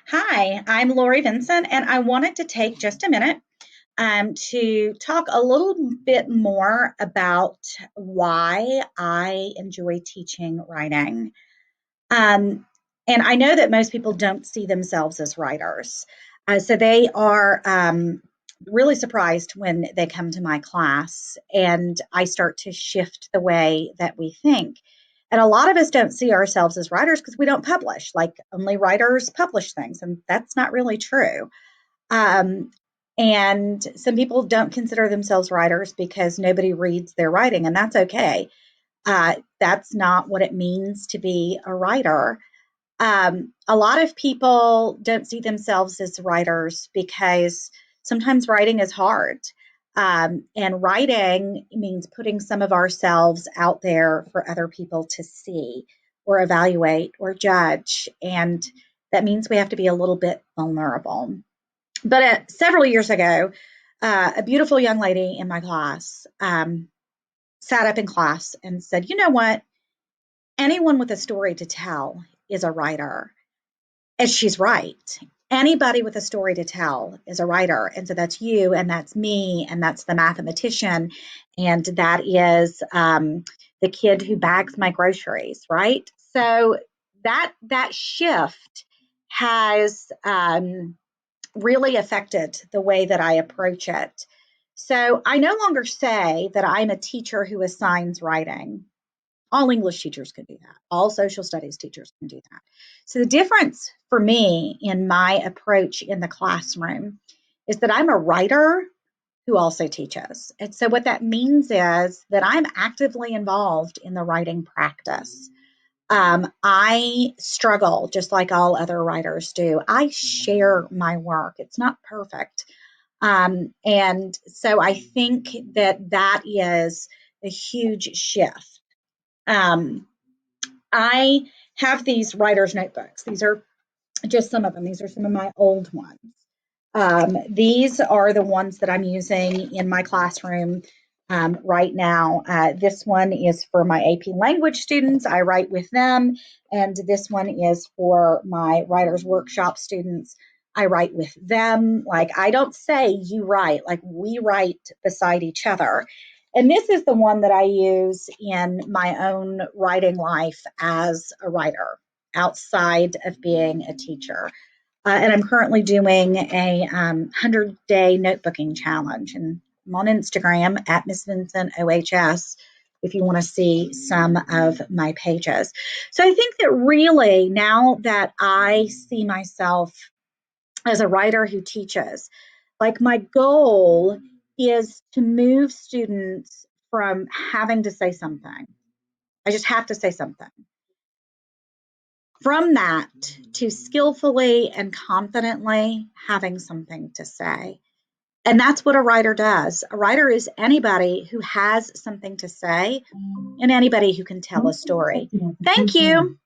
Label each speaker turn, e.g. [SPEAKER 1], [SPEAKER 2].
[SPEAKER 1] Hi, I'm Lori Vincent, and I wanted to take just a minute to talk a little bit more about why I enjoy teaching writing. Um, and I know that most people don't see themselves as writers. So they are really surprised when they come to my class and I start to shift the way that we think. And a lot of us don't see ourselves as writers because we don't publish, like only writers publish things. And that's not really true. Um, and some people don't consider themselves writers because nobody reads their writing, and that's okay. That's not what it means to be a writer. A lot of people don't see themselves as writers because sometimes writing is hard. And writing means putting some of ourselves out there for other people to see or evaluate or judge. And that means we have to be a little bit vulnerable. But several years ago, a beautiful young lady in my class sat up in class and said, "You know what? Anyone with a story to tell is a writer." And she's right. Anybody with a story to tell is a writer. And so that's you, and that's me, and that's the mathematician, and that is the kid who bags my groceries, right? So that shift has really affected the way that I approach it. So I no longer say that I'm a teacher who assigns writing. All English teachers can do that. All social studies teachers can do that. So the difference for me in my approach in the classroom is that I'm a writer who also teaches. And so what that means is that I'm actively involved in the writing practice. I struggle just like all other writers do. I share my work. It's not perfect. And so I think that is a huge shift. Um, I have these writer's notebooks. These are just some of them. These are some of my old ones. These are the ones that I'm using in my classroom right now. This one is for my AP language students. I write with them. And this one is for my writer's workshop students. I write with them. Like, I don't say you write, like, we write beside each other. And this is the one that I use in my own writing life as a writer outside of being a teacher. And I'm currently doing a 100-day notebooking challenge. And I'm on Instagram at Miss Vincent OHS if you want to see some of my pages. So I think that really now that I see myself as a writer who teaches, like my goal is to move students from having to say something. I just have to say something. From that to skillfully and confidently having something to say. And that's what a writer does. A writer is anybody who has something to say and anybody who can tell a story. Thank you.